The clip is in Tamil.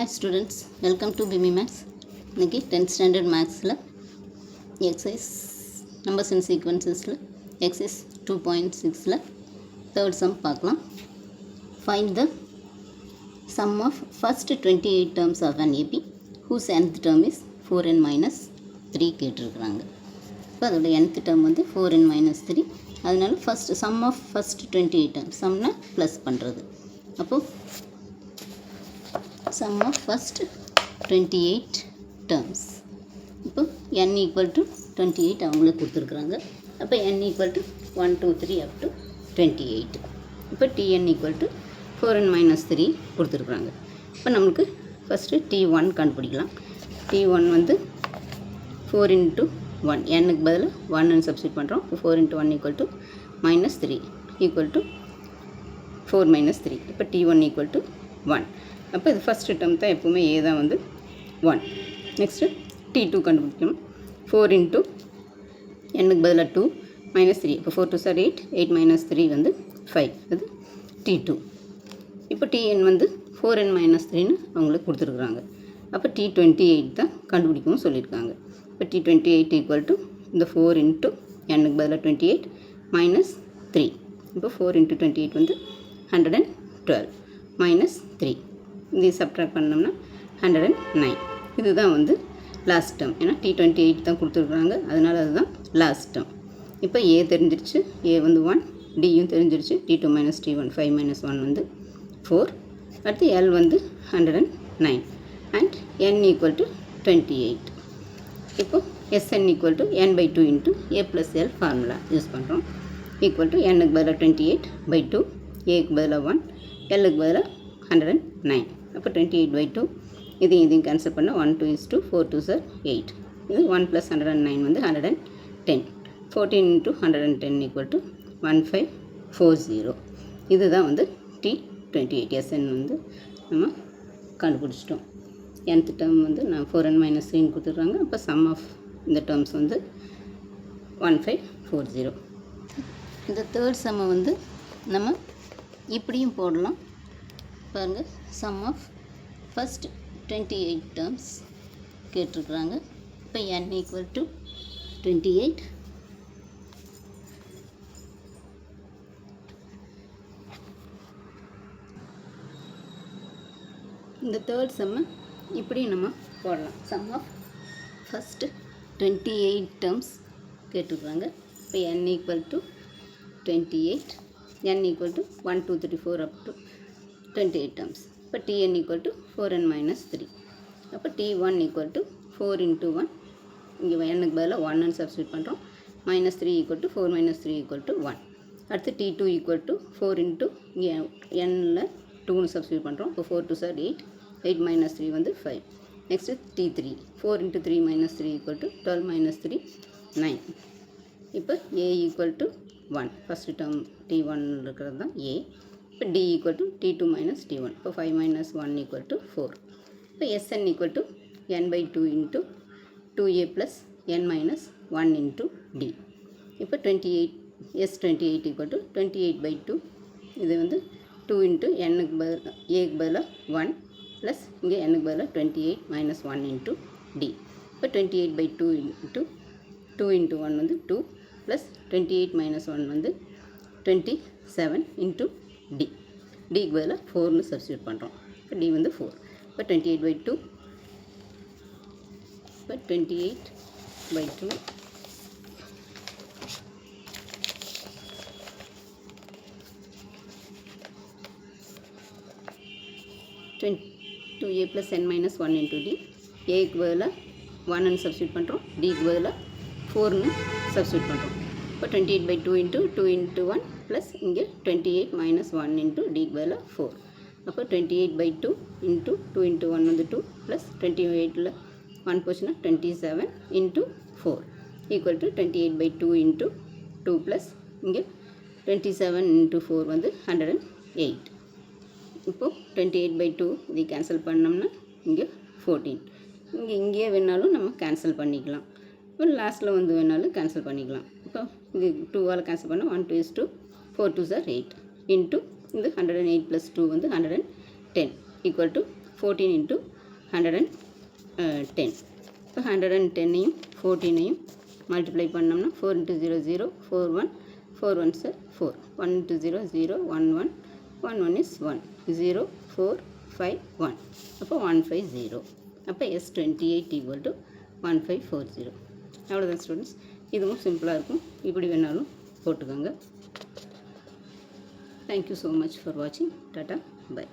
Hi students, welcome to BB Maths. இன்னைக்கு 10th standard mathsல exercise numbers and sequencesல exercise 2.6ல third sum பார்க்கலாம். Find the sum of first 28 terms of an AP whose nth term is 4n minus 3 கேட்டிருக்கிறாங்க. இப்போ அதோட nth term வந்து 4n minus 3. அதனால first sum of first 28 terms sumனா plus பண்ணுறது. அப்போது sum of first 28 terms. இப்போ n equal to 28 அவங்களே கொடுத்துருக்குறாங்க. அப்போ n equal to 1, 2, 3 up to 28. இப்போ tn equal to 4n minus 3 கொடுத்துருக்குறாங்க. இப்போ நம்மளுக்கு ஃபஸ்ட்டு t1 கண்டுபிடிக்கலாம். t1 வந்து 4 into 1, n-க்கு பதிலாக 1 சப்ஸ்டிட் பண்ணுறோம். 4 into 1 equal to minus 3 equal to 4 minus 3. இப்போ t1 equal to 1. அப்போ இது ஃபஸ்ட்டு டேர்ம் தான் எப்போவுமே ஏ தான் வந்து 1. நெக்ஸ்ட்டு t2 கண்டுபிடிக்கணும். 4 into n-க்கு பதிலாக 2 minus 3. இப்போ 4 2 சார் 8, 8 minus 3 வந்து 5. அது t2. இப்போ tn வந்து 4n minus 3ன்னு அவங்களுக்கு கொடுத்துருக்குறாங்க. அப்போ t28 தான் கண்டுபிடிக்கவும் சொல்லியிருக்காங்க. இப்போ t28 ஈக்குவல் டு இந்த 4 into n-க்கு பதிலாக 28 minus 3. இப்போ 4 into 28 வந்து 112 minus 3. இது சப்ட்ராக்ட் பண்ணோம்னா 109. இதுதான் வந்து லாஸ்ட் டேர்ம். ஏன்னா t28 தான் கொடுத்துருக்குறாங்க, அதனால் அதுதான் லாஸ்ட் டேர்ம். இப்போ ஏ தெரிஞ்சிருச்சு, ஏ வந்து 1, டியும் தெரிஞ்சிருச்சு, t2 மைனஸ் t1 5 மைனஸ் 1 வந்து 4. அடுத்து எல் வந்து 109 அண்ட் n ஈக்குவல் டு 28. இப்போ sn equal to n by 2 into a plus L formula use பண்ணுறோம். ஈக்குவல் டு n-க்கு பதிலாக 28 by 2, ஏக்கு பதிலாக 1, எல்லுக்கு பதிலாக 109. அப்போ 28 by 2 இதையும் கேன்சல் பண்ண 1 2 is 2, 4 2 சார் 8. இது 1 + 109 வந்து 110. 14 into 110 equal to 1540. இதுதான் வந்து t28. SN வந்து நம்ம கண்டுபிடிச்சிட்டோம். nth டேர்ம் வந்து நான் 4n minus 3 கொடுத்துட்றாங்க. அப்போ சம் ஆஃப் இந்த டேர்ம்ஸ் வந்து 1540. இந்த தேர்ட் சம்மை வந்து நம்ம இப்படியும் போடலாம். பாருங்கள், சம் ஆஃப் ஃபஸ்ட் 28 டேர்ம்ஸ் கேட்டிருக்குறாங்க. இப்போ n ஈக்குவல் டு 28. இந்த தேர்ட் சம்மை இப்படி நம்ம போடலாம். சம் ஆஃப் ஃபஸ்ட்டு 28 டேர்ம்ஸ் கேட்டிருக்குறாங்க. இப்போ n equal to 28, n equal to 1 2 3 4 up to 28 terms. இப்போ tn equal to 4n minus 3. அப்போ t1 equal to 4 into 1, இங்கே n-க்கு பதிலாக 1 சப்ஸ்டிட் பண்ணுறோம். minus 3 equal to 4 minus 3 equal to 1. அடுத்து t2 equal to 4 into இங்கே n-ல 2 சப்ஸ்டிட் பண்ணுறோம். இப்போ 4 2 சார் 8, 8 minus 3 வந்து 5. Next t3, 4 into 3 minus 3 equal to 12 minus 3 9. இப்போ a equal to 1, first term t1 இருக்கிறது தான் a. இப்போ d equal to t2 minus t1. இப்போ 5 minus 1 equal to 4. இப்போ sn equal to n by 2 into 2a plus n minus 1 into d. இப்போ 28, s28 equal to 28 by 2. இது வந்து 2 into n-க்கு பதிலாக a-க்கு பதிலாக 1 ப்ளஸ் இங்கே n-க்கு பதிலாக 28 minus 1 into d. இப்போ 28 by 2 into 2 into 1 வந்து 2 ப்ளஸ் 28 minus 1 வந்து 27 into d. டிக்கு பதிலாக 4ன்னு சப்ஸ்டியூட் பண்ணுறோம். இப்போ d வந்து 4. இப்போ 28 by 2. இப்போ 28 by 2 2a plus n minus 1 into d. ஏக்கு பதிலாக 1ன்னு சப்ஸ்டியூட் பண்ணுறோம். டிக்கு பதிலாக 4ன்னு சப்ஸ்டியூட் பண்ணுறோம். இப்போ 28 by 2 into 2 into 1 ப்ளஸ் இங்கே 28 minus 1 into டிக்கு பதிலாக 4. அப்போ 28 by 2 into 2 into 1 வந்து 2 ப்ளஸ் 28ல் 1 போச்சுன்னா 27 into 4 equal to 28 by 2 into 2 plus இங்கே 27 into 4 வந்து 108. இப்போது 28 by 2 இதை கேன்சல் பண்ணோம்னா இங்கே 14. இங்கேயே வேணாலும் நம்ம கேன்சல் பண்ணிக்கலாம். இப்போ லாஸ்ட்டில் வந்து வேணாலும் கேன்சல் பண்ணிக்கலாம். இப்போ இது 2ஆல் கேன்சல் பண்ணால் 1 2 is 2, 4 2 சார் 8 இன்ட்டு இந்த 108 + 2 வந்து 110 ஈக்குவல் டு 14 into 110. இப்போ 110ஐயும் 14ஐயும் மல்டிப்ளை பண்ணோம்னா 4 into 0 0 4 1 4 1 சார் 4 1 into 0 0 1 1 1 1 is 1 0 4 5 1 அப்போ 150. அப்போ S28 equal to 1540. அவ்வளோதான் ஸ்டூடெண்ட்ஸ். இதுவும் சிம்பிளாக இருக்கும், இப்படி வேணாலும் போட்டுக்கோங்க. தேங்க்யூ ஸோ மச் ஃபார் வாட்சிங். Tata by.